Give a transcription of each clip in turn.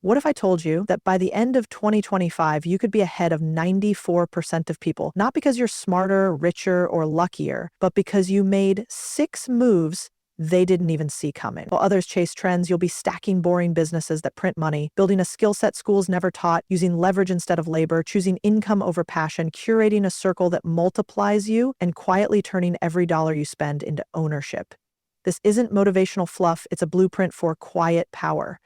What if I told you that by the end of 2025, you could be ahead of 94% of people, not because you're smarter, richer, or luckier, but because you made 6 moves they didn't even see coming. While others chase trends, you'll be stacking boring businesses that print money, building a skill set schools never taught, using leverage instead of labor, choosing income over passion, curating a circle that multiplies you, and quietly turning every dollar you spend into ownership. This isn't motivational fluff, it's a blueprint for quiet power.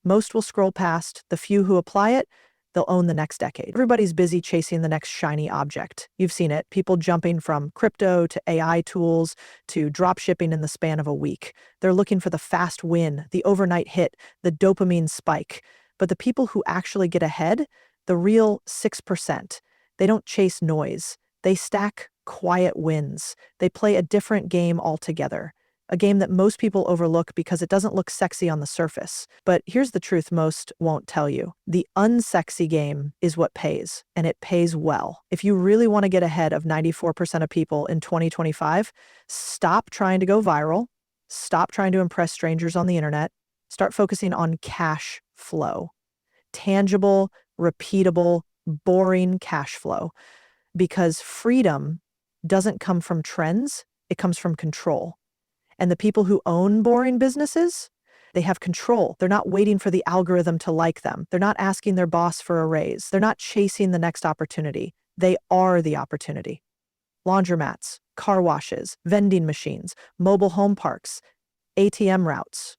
Most will scroll past. The few who apply it, they'll own the next decade. Everybody's busy chasing the next shiny object. You've seen it. People jumping from crypto to AI tools to drop shipping in the span of a week. They're looking for the fast win, the overnight hit, the dopamine spike. But the people who actually get ahead, the real 6%, they don't chase noise. They stack quiet wins. They play a different game altogether. A game that most people overlook because it doesn't look sexy on the surface. But here's the truth most won't tell you. The unsexy game is what pays, and it pays well. If you really want to get ahead of 94% of people in 2025, stop trying to go viral, stop trying to impress strangers on the internet, start focusing on cash flow. Tangible, repeatable, boring cash flow. Because freedom doesn't come from trends, it comes from control. And the people who own boring businesses, they have control. They're not waiting for the algorithm to like them. They're not asking their boss for a raise. They're not chasing the next opportunity. They are the opportunity. Laundromats, car washes, vending machines, mobile home parks, ATM routes.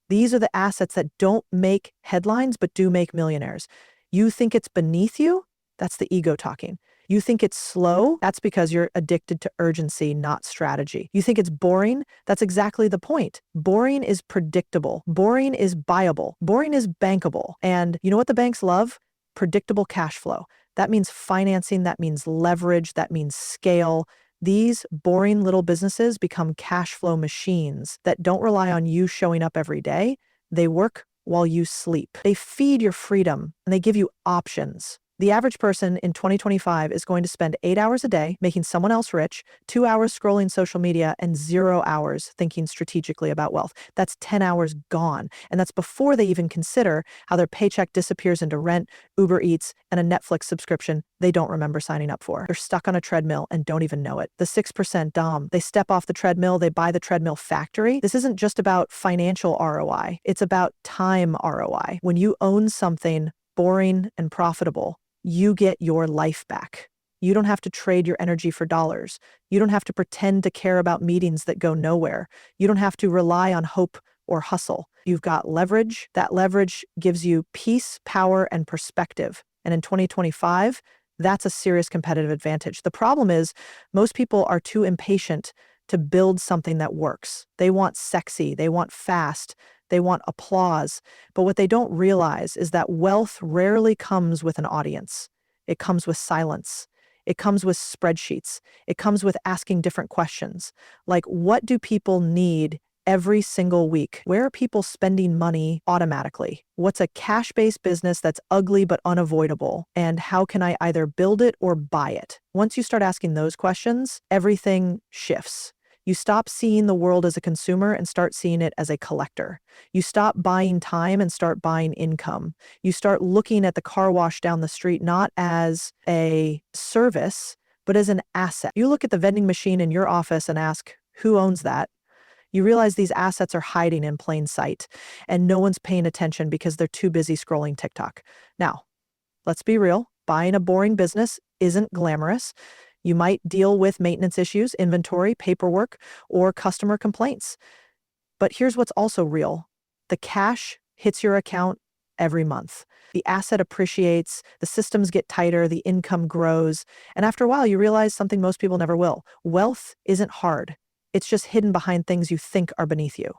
These are the assets that don't make headlines but do make millionaires. You think it's beneath you? That's the ego talking. You think it's slow? That's because you're addicted to urgency, not strategy. You think it's boring? That's exactly the point. Boring is predictable. Boring is buyable. Boring is bankable. And you know what the banks love? Predictable cash flow. That means financing, that means leverage, that means scale. These boring little businesses become cash flow machines that don't rely on you showing up every day. They work while you sleep. They feed your freedom and they give you options. The average person in 2025 is going to spend 8 hours a day making someone else rich, 2 hours scrolling social media, and 0 hours thinking strategically about wealth. That's 10 hours gone. And that's before they even consider how their paycheck disappears into rent, Uber Eats, and a Netflix subscription they don't remember signing up for. They're stuck on a treadmill and don't even know it. The 6% dumb. They step off the treadmill, they buy the treadmill factory. This isn't just about financial ROI. It's about time ROI. When you own something boring and profitable, you get your life back. You don't have to trade your energy for dollars. You don't have to pretend to care about meetings that go nowhere. You don't have to rely on hope or hustle. You've got leverage. That leverage gives you peace, power, and perspective. And in 2025, that's a serious competitive advantage. The problem is most people are too impatient to build something that works. They want sexy. They want fast. They want applause. But what they don't realize is that wealth rarely comes with an audience. It comes with silence. It comes with spreadsheets. It comes with asking different questions. Like, what do people need every single week? Where are people spending money automatically? What's a cash-based business that's ugly but unavoidable? And how can I either build it or buy it? Once you start asking those questions, everything shifts. You stop seeing the world as a consumer and start seeing it as a collector. You stop buying time and start buying income. You start looking at the car wash down the street not as a service, but as an asset. You look at the vending machine in your office and ask, who owns that? You realize these assets are hiding in plain sight, and no one's paying attention because they're too busy scrolling TikTok. Now, let's be real. Buying a boring business isn't glamorous. You might deal with maintenance issues, inventory, paperwork, or customer complaints. But here's what's also real. The cash hits your account every month. The asset appreciates, the systems get tighter, the income grows, and after a while you realize something most people never will. Wealth isn't hard. It's just hidden behind things you think are beneath you.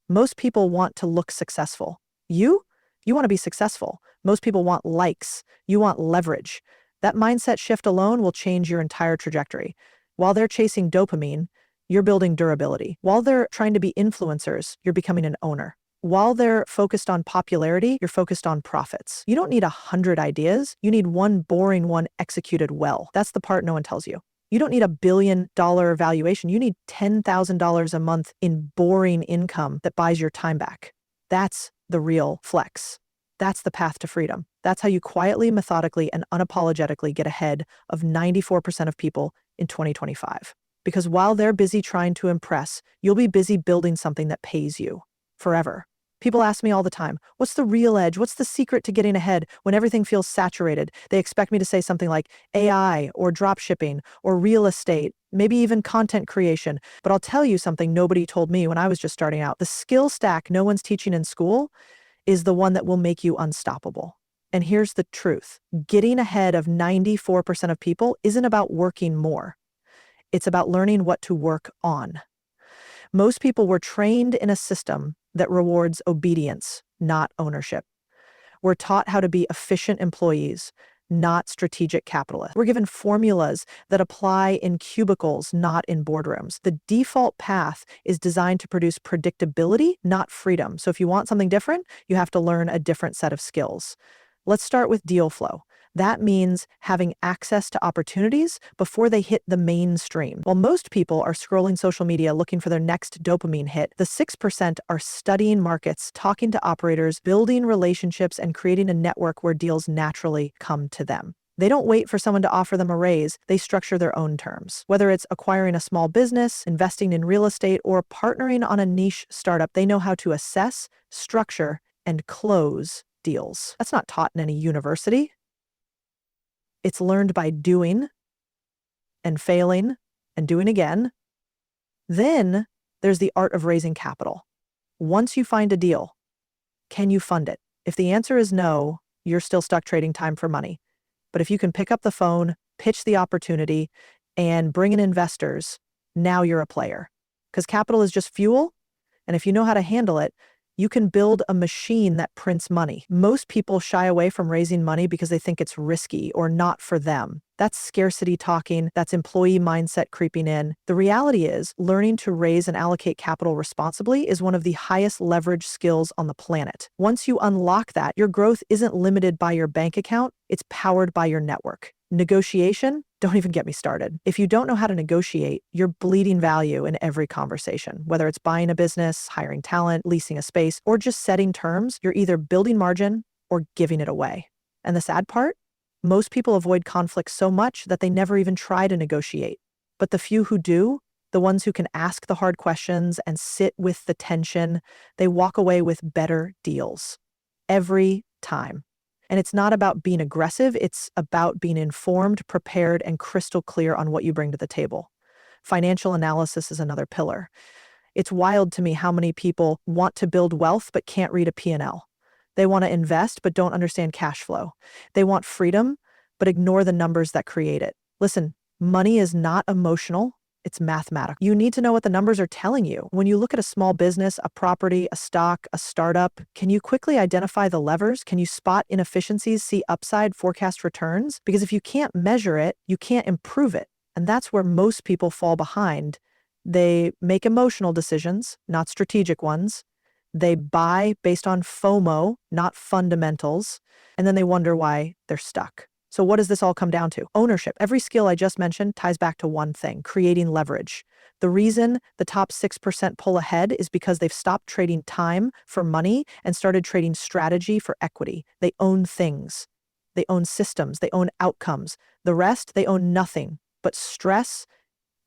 Most people want to look successful. You want to be successful. Most people want likes. You want leverage. That mindset shift alone will change your entire trajectory. While they're chasing dopamine, you're building durability. While they're trying to be influencers, you're becoming an owner. While they're focused on popularity, you're focused on profits. You don't need 100 ideas. You need one boring one executed well. That's the part no one tells you. You don't need $1 billion valuation. You need $10,000 a month in boring income that buys your time back. That's the real flex. That's the path to freedom. That's how you quietly, methodically, and unapologetically get ahead of 94% of people in 2025. Because while they're busy trying to impress, you'll be busy building something that pays you forever. People ask me all the time, what's the real edge? What's the secret to getting ahead when everything feels saturated? They expect me to say something like AI or drop shipping or real estate, maybe even content creation. But I'll tell you something nobody told me when I was just starting out. The skill stack no one's teaching in school is the one that will make you unstoppable. And here's the truth. Getting ahead of 94% of people isn't about working more. It's about learning what to work on. Most people were trained in a system that rewards obedience, not ownership. We're taught how to be efficient employees, not strategic capitalists. We're given formulas that apply in cubicles, not in boardrooms. The default path is designed to produce predictability, not freedom. So if you want something different, you have to learn a different set of skills. Let's start with deal flow. That means having access to opportunities before they hit the mainstream. While most people are scrolling social media looking for their next dopamine hit, the 6% are studying markets, talking to operators, building relationships, and creating a network where deals naturally come to them. They don't wait for someone to offer them a raise, they structure their own terms. Whether it's acquiring a small business, investing in real estate, or partnering on a niche startup, they know how to assess, structure, and close deals. That's not taught in any university. It's learned by doing and failing and doing again. Then there's the art of raising capital. Once you find a deal, can you fund it? If the answer is no, you're still stuck trading time for money. But if you can pick up the phone, pitch the opportunity, and bring in investors, now you're a player. Because capital is just fuel, and if you know how to handle it, you can build a machine that prints money. Most people shy away from raising money because they think it's risky or not for them. That's scarcity talking, that's employee mindset creeping in. The reality is, learning to raise and allocate capital responsibly is one of the highest leverage skills on the planet. Once you unlock that, your growth isn't limited by your bank account, it's powered by your network. Negotiation? Don't even get me started. If you don't know how to negotiate, you're bleeding value in every conversation. Whether it's buying a business, hiring talent, leasing a space, or just setting terms, you're either building margin or giving it away. And the sad part? Most people avoid conflict so much that they never even try to negotiate. But the few who do, the ones who can ask the hard questions and sit with the tension, they walk away with better deals. Every time. And it's not about being aggressive, it's about being informed, prepared, and crystal clear on what you bring to the table. Financial analysis is another pillar. It's wild to me how many people want to build wealth but can't read a P&L. They want to invest but don't understand cash flow. They want freedom but ignore the numbers that create it. Listen, money is not emotional. It's mathematical. You need to know what the numbers are telling you. When you look at a small business, a property, a stock, a startup, can you quickly identify the levers? Can you spot inefficiencies, see upside, forecast returns? Because if you can't measure it, you can't improve it. And that's where most people fall behind. They make emotional decisions, not strategic ones. They buy based on FOMO, not fundamentals. And then they wonder why they're stuck. So what does this all come down to? Ownership. Every skill I just mentioned ties back to one thing, creating leverage. The reason the top 6% pull ahead is because they've stopped trading time for money and started trading strategy for equity. They own things. They own systems. They own outcomes. The rest, they own nothing but stress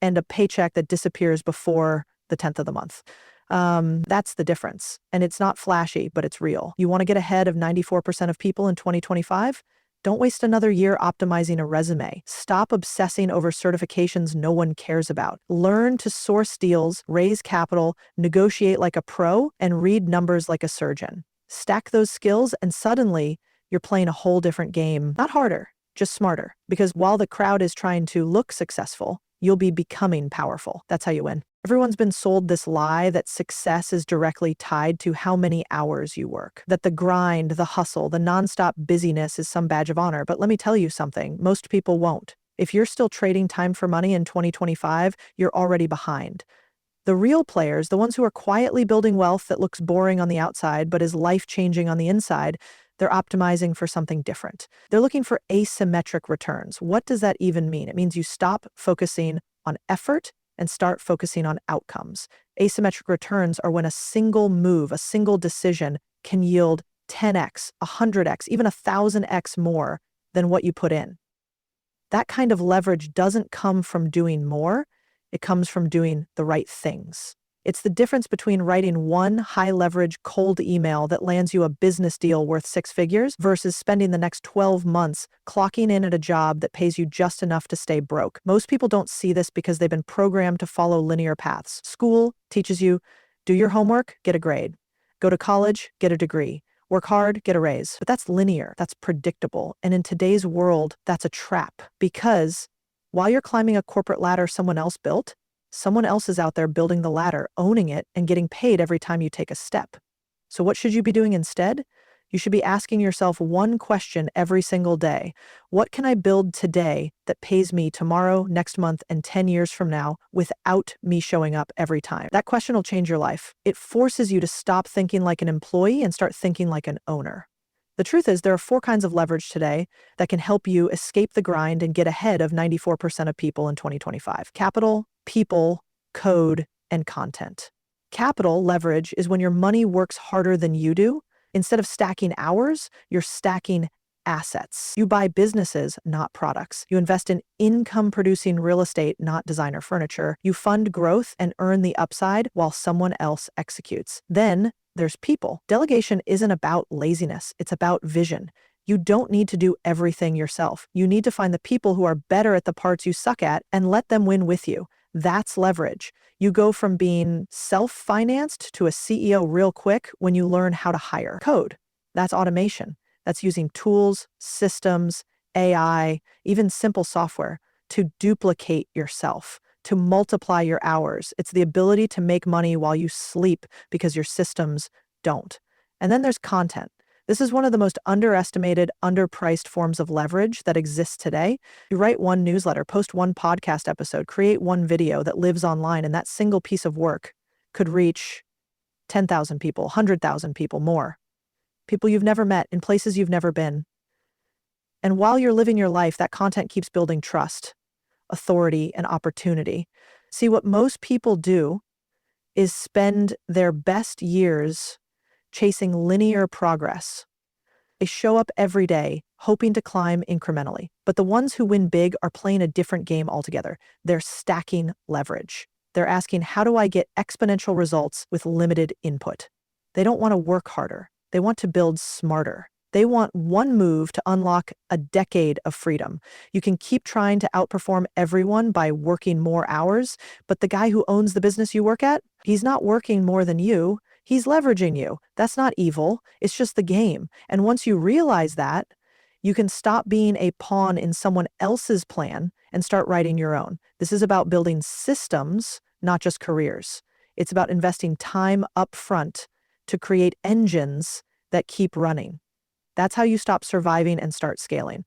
and a paycheck that disappears before the 10th of the month. That's the difference. And it's not flashy, but it's real. You want to get ahead of 94% of people in 2025? Don't waste another year optimizing a resume. Stop obsessing over certifications no one cares about. Learn to source deals, raise capital, negotiate like a pro, and read numbers like a surgeon. Stack those skills, and suddenly you're playing a whole different game. Not harder, just smarter. Because while the crowd is trying to look successful, you'll be becoming powerful. That's how you win. Everyone's been sold this lie that success is directly tied to how many hours you work, that the grind, the hustle, the nonstop busyness is some badge of honor. But let me tell you something, most people won't. If you're still trading time for money in 2025, you're already behind. The real players, the ones who are quietly building wealth that looks boring on the outside but is life-changing on the inside, they're optimizing for something different. They're looking for asymmetric returns. What does that even mean? It means you stop focusing on effort and start focusing on outcomes. Asymmetric returns are when a single move, a single decision can yield 10x, 100x, even 1,000x more than what you put in. That kind of leverage doesn't come from doing more, it comes from doing the right things. It's the difference between writing one high-leverage cold email that lands you a business deal worth 6 figures versus spending the next 12 months clocking in at a job that pays you just enough to stay broke. Most people don't see this because they've been programmed to follow linear paths. School teaches you, do your homework, get a grade. Go to college, get a degree. Work hard, get a raise. But that's linear, that's predictable. And in today's world, that's a trap. Because while you're climbing a corporate ladder someone else built, someone else is out there building the ladder, owning it, and getting paid every time you take a step. So what should you be doing instead? You should be asking yourself one question every single day. What can I build today that pays me tomorrow, next month, and 10 years from now without me showing up every time? That question will change your life. It forces you to stop thinking like an employee and start thinking like an owner. The truth is, there are 4 kinds of leverage today that can help you escape the grind and get ahead of 94% of people in 2025. Capital, people, code, and content. Capital leverage is when your money works harder than you do. Instead of stacking hours, you're stacking assets. You buy businesses, not products. You invest in income-producing real estate, not designer furniture. You fund growth and earn the upside while someone else executes. Then there's people. Delegation isn't about laziness, it's about vision. You don't need to do everything yourself. You need to find the people who are better at the parts you suck at and let them win with you. That's leverage. You go from being self-financed to a CEO real quick when you learn how to hire. Code. That's automation. That's using tools, systems, AI, even simple software to duplicate yourself, to multiply your hours. It's the ability to make money while you sleep because your systems don't. And then there's content. This is one of the most underestimated, underpriced forms of leverage that exists today. You write one newsletter, post one podcast episode, create one video that lives online, and that single piece of work could reach 10,000 people, 100,000 people, more. People you've never met in places you've never been. And while you're living your life, that content keeps building trust, authority, and opportunity. See, what most people do is spend their best years chasing linear progress. They show up every day, hoping to climb incrementally. But the ones who win big are playing a different game altogether. They're stacking leverage. They're asking, how do I get exponential results with limited input? They don't want to work harder. They want to build smarter. They want one move to unlock a decade of freedom. You can keep trying to outperform everyone by working more hours, but the guy who owns the business you work at, he's not working more than you. He's leveraging you. That's not evil. It's just the game. And once you realize that, you can stop being a pawn in someone else's plan and start writing your own. This is about building systems, not just careers. It's about investing time up front to create engines that keep running. That's how you stop surviving and start scaling.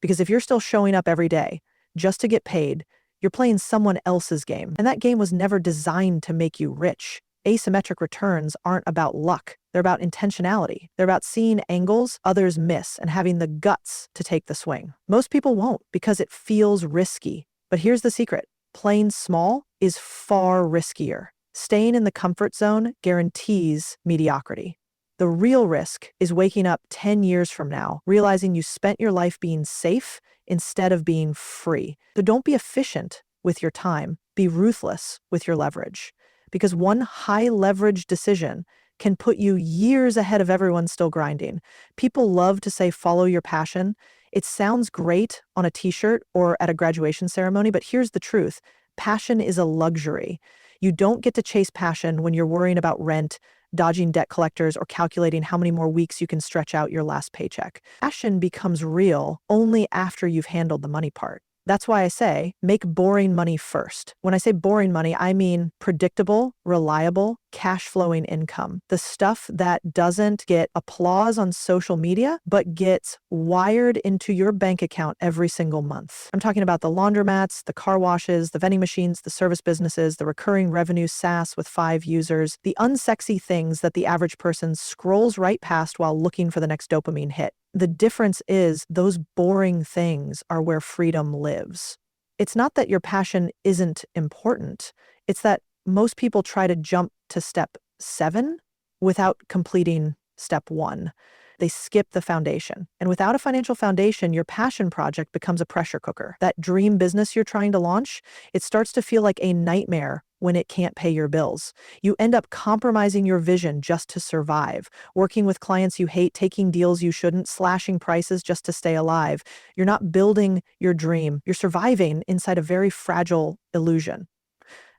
Because if you're still showing up every day just to get paid, you're playing someone else's game. And that game was never designed to make you rich. Asymmetric returns aren't about luck. They're about intentionality. They're about seeing angles others miss and having the guts to take the swing. Most people won't because it feels risky. But here's the secret. Playing small is far riskier. Staying in the comfort zone guarantees mediocrity. The real risk is waking up 10 years from now, realizing you spent your life being safe instead of being free. So don't be efficient with your time. Be ruthless with your leverage. Because one high leverage decision can put you years ahead of everyone still grinding. People love to say, follow your passion. It sounds great on a t-shirt or at a graduation ceremony, but here's the truth. Passion is a luxury. You don't get to chase passion when you're worrying about rent, dodging debt collectors, or calculating how many more weeks you can stretch out your last paycheck. Passion becomes real only after you've handled the money part. That's why I say, make boring money first. When I say boring money, I mean predictable, reliable, cash-flowing income. The stuff that doesn't get applause on social media, but gets wired into your bank account every single month. I'm talking about the laundromats, the car washes, the vending machines, the service businesses, the recurring revenue SaaS with 5 users, the unsexy things that the average person scrolls right past while looking for the next dopamine hit. The difference is those boring things are where freedom lives. It's not that your passion isn't important. It's that most people try to jump to step 7 without completing step one. They skip the foundation. And without a financial foundation, your passion project becomes a pressure cooker. That dream business you're trying to launch, it starts to feel like a nightmare when it can't pay your bills. You end up compromising your vision just to survive, working with clients you hate, taking deals you shouldn't, slashing prices just to stay alive. You're not building your dream. You're surviving inside a very fragile illusion.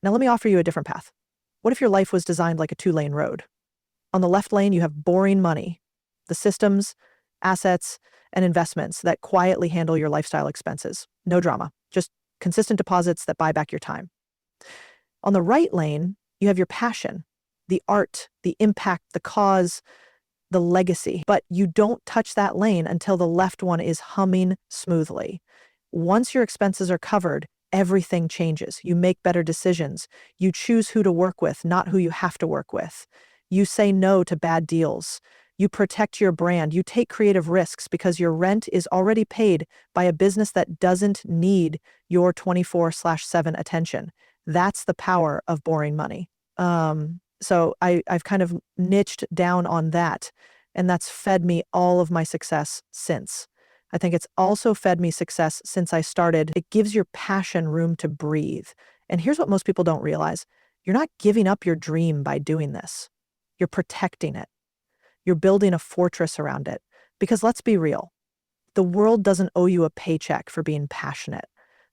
Now, let me offer you a different path. What if your life was designed like a two-lane road? On the left lane, you have boring money, the systems, assets, and investments that quietly handle your lifestyle expenses. No drama, just consistent deposits that buy back your time. On the right lane, you have your passion, the art, the impact, the cause, the legacy. But you don't touch that lane until the left one is humming smoothly. Once your expenses are covered, everything changes. You make better decisions. You choose who to work with, not who you have to work with. You say no to bad deals. You protect your brand. You take creative risks because your rent is already paid by a business that doesn't need your 24/7 attention. That's the power of boring money. So I've kind of niched down on that, and that's fed me all of my success since. I think it's also fed me success since I started. It gives your passion room to breathe. And here's what most people don't realize. You're not giving up your dream by doing this. You're protecting it. You're building a fortress around it. Because let's be real, the world doesn't owe you a paycheck for being passionate.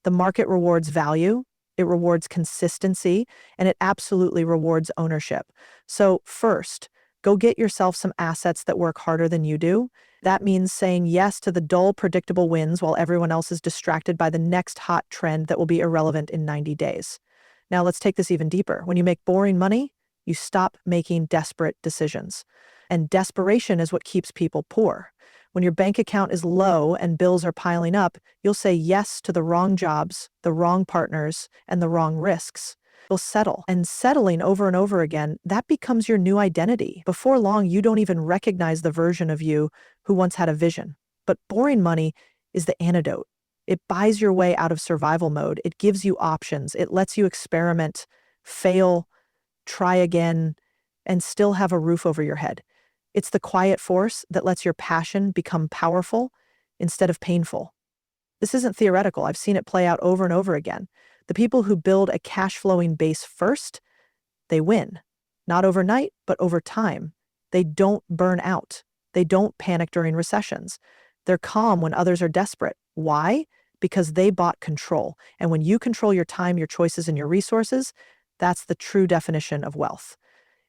The market rewards value, it rewards consistency, and it absolutely rewards ownership. So first, go get yourself some assets that work harder than you do. That means saying yes to the dull, predictable wins while everyone else is distracted by the next hot trend that will be irrelevant in 90 days. Now let's take this even deeper. When you make boring money, you stop making desperate decisions. And desperation is what keeps people poor. When your bank account is low and bills are piling up, you'll say yes to the wrong jobs, the wrong partners, and the wrong risks. You'll settle. And settling over and over again, that becomes your new identity. Before long, you don't even recognize the version of you who once had a vision. But boring money is the antidote. It buys your way out of survival mode. It gives you options. It lets you experiment, fail, try again, and still have a roof over your head. It's the quiet force that lets your passion become powerful instead of painful. This isn't theoretical. I've seen it play out over and over again. The people who build a cash-flowing base first, they win. Not overnight, but over time. They don't burn out. They don't panic during recessions. They're calm when others are desperate. Why? Because they bought control. And when you control your time, your choices, and your resources, that's the true definition of wealth.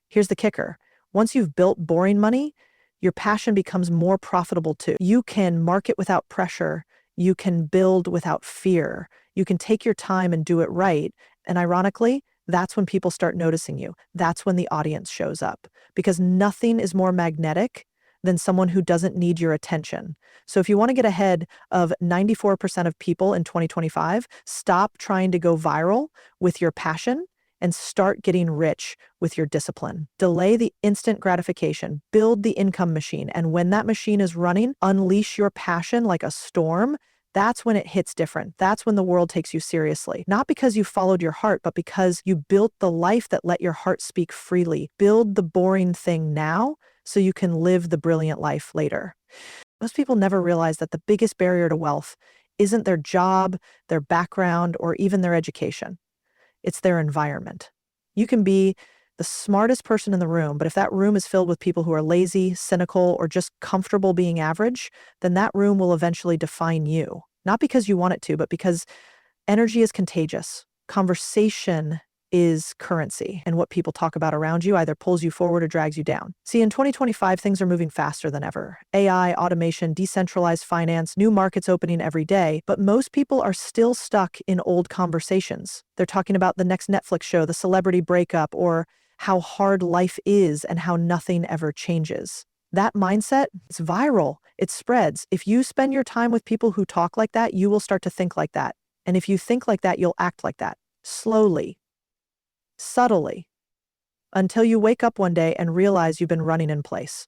Here's the kicker. Once you've built boring money, your passion becomes more profitable too. You can market without pressure. You can build without fear. You can take your time and do it right. And ironically, that's when people start noticing you. That's when the audience shows up. Because nothing is more magnetic than someone who doesn't need your attention. So if you want to get ahead of 94% of people in 2025, stop trying to go viral with your passion and start getting rich with your discipline. Delay the instant gratification, build the income machine, and when that machine is running, unleash your passion like a storm. That's when it hits different. That's when the world takes you seriously. Not because you followed your heart, but because you built the life that let your heart speak freely. Build the boring thing now so you can live the brilliant life later. Most people never realize that the biggest barrier to wealth isn't their job, their background, or even their education. It's their environment. You can be the smartest person in the room, but if that room is filled with people who are lazy, cynical, or just comfortable being average, then that room will eventually define you. Not because you want it to, but because energy is contagious. Conversation is currency, and what people talk about around you either pulls you forward or drags you down. See, in 2025, things are moving faster than ever. AI, automation, decentralized finance, new markets opening every day, but most people are still stuck in old conversations. They're talking about the next Netflix show, the celebrity breakup, or how hard life is and how nothing ever changes. That mindset, it's viral. It spreads. If you spend your time with people who talk like that, you will start to think like that. And if you think like that, you'll act like that. Slowly. Subtly, until you wake up one day and realize you've been running in place.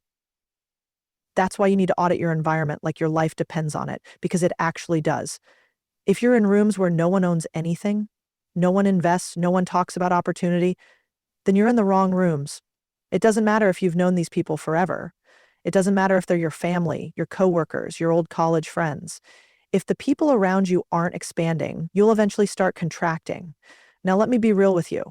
That's why you need to audit your environment like your life depends on it, because it actually does. If you're in rooms where no one owns anything, no one invests, no one talks about opportunity, then you're in the wrong rooms. It doesn't matter if you've known these people forever. It doesn't matter if they're your family, your coworkers, your old college friends. If the people around you aren't expanding, you'll eventually start contracting. Now, let me be real with you.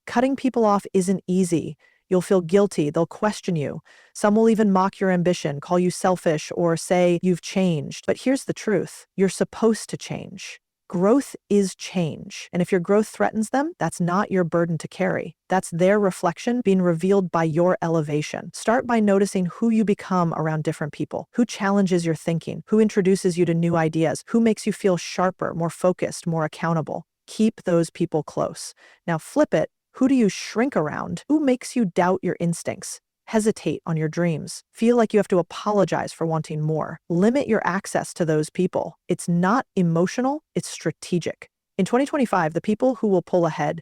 Cutting people off isn't easy. You'll feel guilty. They'll question you. Some will even mock your ambition, call you selfish, or say you've changed. But here's the truth. You're supposed to change. Growth is change. And if your growth threatens them, that's not your burden to carry. That's their reflection being revealed by your elevation. Start by noticing who you become around different people, who challenges your thinking, who introduces you to new ideas, who makes you feel sharper, more focused, more accountable. Keep those people close. Now flip it. Who do you shrink around? Who makes you doubt your instincts? Hesitate on your dreams. Feel like you have to apologize for wanting more. Limit your access to those people. It's not emotional, it's strategic. In 2025, the people who will pull ahead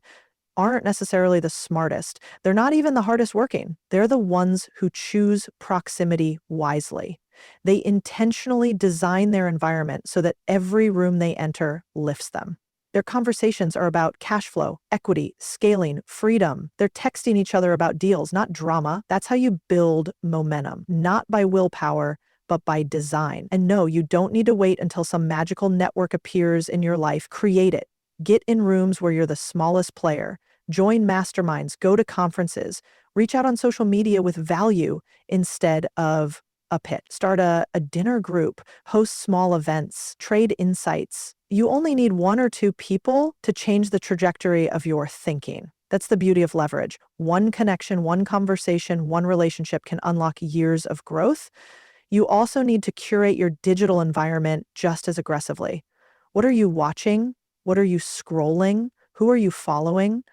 aren't necessarily the smartest. They're not even the hardest working. They're the ones who choose proximity wisely. They intentionally design their environment so that every room they enter lifts them. Their conversations are about cash flow, equity, scaling, freedom. They're texting each other about deals, not drama. That's how you build momentum, not by willpower, but by design. And no, you don't need to wait until some magical network appears in your life. Create it. Get in rooms where you're the smallest player. Join masterminds, go to conferences, reach out on social media with value instead of a pit. Start a dinner group, host small events, trade insights. You only need one or two people to change the trajectory of your thinking. That's the beauty of leverage. One connection, one conversation, one relationship can unlock years of growth. You also need to curate your digital environment just as aggressively. What are you watching? What are you scrolling? Who are you following?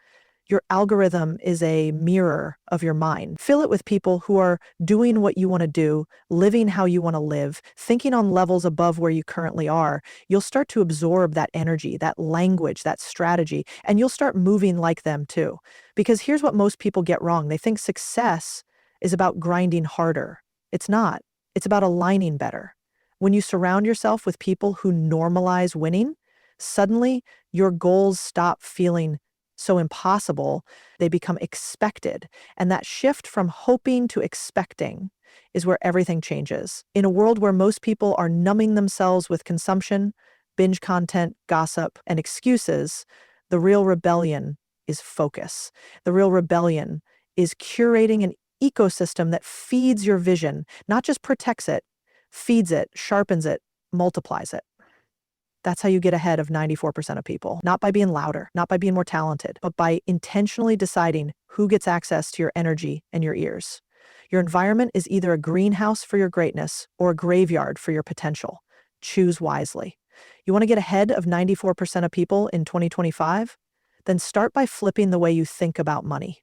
Your algorithm is a mirror of your mind. Fill it with people who are doing what you want to do, living how you want to live, thinking on levels above where you currently are. You'll start to absorb that energy, that language, that strategy, and you'll start moving like them too. Because here's what most people get wrong. They think success is about grinding harder. It's not. It's about aligning better. When you surround yourself with people who normalize winning, suddenly your goals stop feeling so impossible, they become expected. And that shift from hoping to expecting is where everything changes. In a world where most people are numbing themselves with consumption, binge content, gossip, and excuses, the real rebellion is focus. The real rebellion is curating an ecosystem that feeds your vision, not just protects it, feeds it, sharpens it, multiplies it. That's how you get ahead of 94% of people. Not by being louder, not by being more talented, but by intentionally deciding who gets access to your energy and your ears. Your environment is either a greenhouse for your greatness or a graveyard for your potential. Choose wisely. You want to get ahead of 94% of people in 2025? Then start by flipping the way you think about money.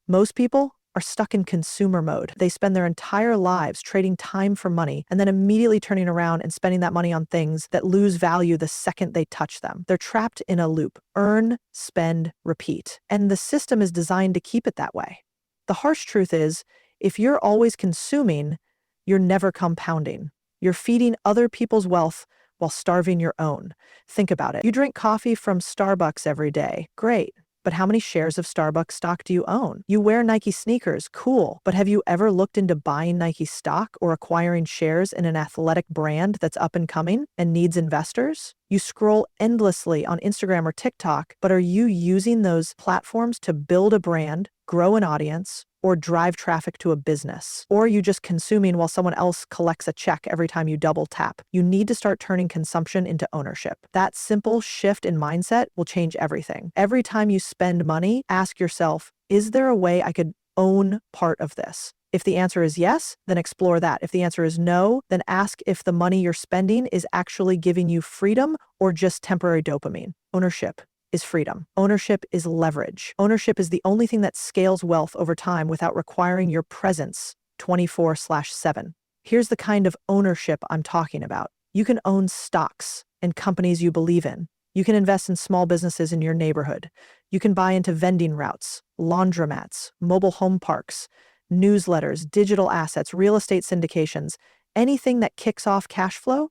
Most people are stuck in consumer mode. They spend their entire lives trading time for money and then immediately turning around and spending that money on things that lose value the second they touch them. They're trapped in a loop. Earn, spend, repeat. And the system is designed to keep it that way. The harsh truth is, if you're always consuming, you're never compounding. You're feeding other people's wealth while starving your own. Think about it. You drink coffee from Starbucks every day. Great. But how many shares of Starbucks stock do you own? You wear Nike sneakers, cool. But have you ever looked into buying Nike stock or acquiring shares in an athletic brand that's up and coming and needs investors? You scroll endlessly on Instagram or TikTok, but are you using those platforms to build a brand, grow an audience, or drive traffic to a business? Or are you just consuming while someone else collects a check every time you double tap? You need to start turning consumption into ownership. That simple shift in mindset will change everything. Every time you spend money, ask yourself, is there a way I could own part of this? If the answer is yes, then explore that. If the answer is no, then ask if the money you're spending is actually giving you freedom or just temporary dopamine. Ownership is freedom. Ownership is leverage. Ownership is the only thing that scales wealth over time without requiring your presence 24/7. Here's the kind of ownership I'm talking about. You can own stocks and companies you believe in. You can invest in small businesses in your neighborhood. You can buy into vending routes, laundromats, mobile home parks, newsletters, digital assets, real estate syndications, anything that kicks off cash flow.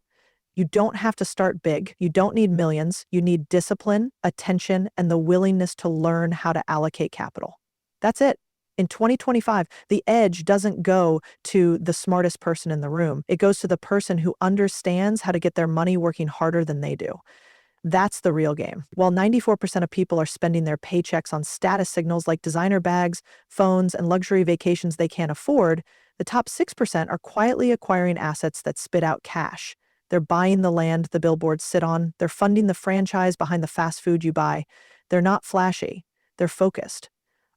You don't have to start big. You don't need millions. You need discipline, attention, and the willingness to learn how to allocate capital. That's it. In 2025, the edge doesn't go to the smartest person in the room. It goes to the person who understands how to get their money working harder than they do. That's the real game. While 94% of people are spending their paychecks on status signals like designer bags, phones, and luxury vacations they can't afford, the top 6% are quietly acquiring assets that spit out cash. They're buying the land the billboards sit on. They're funding the franchise behind the fast food you buy. They're not flashy. They're focused.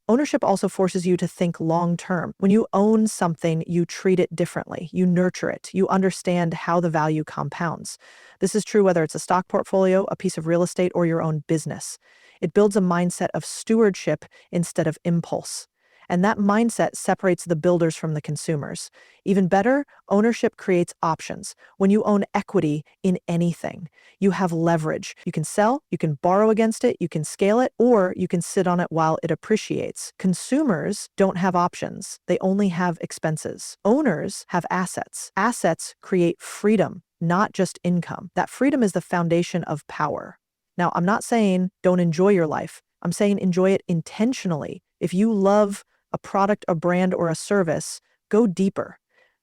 Ownership also forces you to think long term. When you own something, you treat it differently. You nurture it. You understand how the value compounds. This is true whether it's a stock portfolio, a piece of real estate, or your own business. It builds a mindset of stewardship instead of impulse. And that mindset separates the builders from the consumers. Even better, ownership creates options. When you own equity in anything, you have leverage. You can sell, you can borrow against it, you can scale it, or you can sit on it while it appreciates. Consumers don't have options. They only have expenses. Owners have assets. Assets create freedom, not just income. That freedom is the foundation of power. Now, I'm not saying don't enjoy your life. I'm saying enjoy it intentionally. If you love a product, a brand, or a service, go deeper.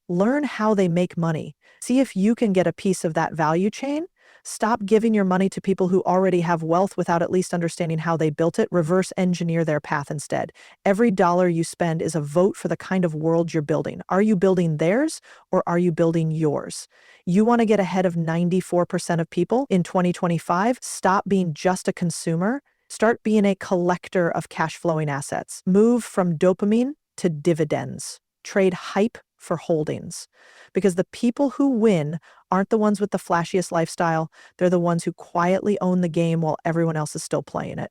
Learn how they make money. See if you can get a piece of that value chain. Stop giving your money to people who already have wealth without at least understanding how they built it. Reverse engineer their path instead. Every dollar you spend is a vote for the kind of world you're building. Are you building theirs or are you building yours? You want to get ahead of 94% of people in 2025? Stop being just a consumer. Start being a collector of cash flowing assets. Move from dopamine to dividends. Trade hype for holdings. Because the people who win aren't the ones with the flashiest lifestyle. They're the ones who quietly own the game while everyone else is still playing it.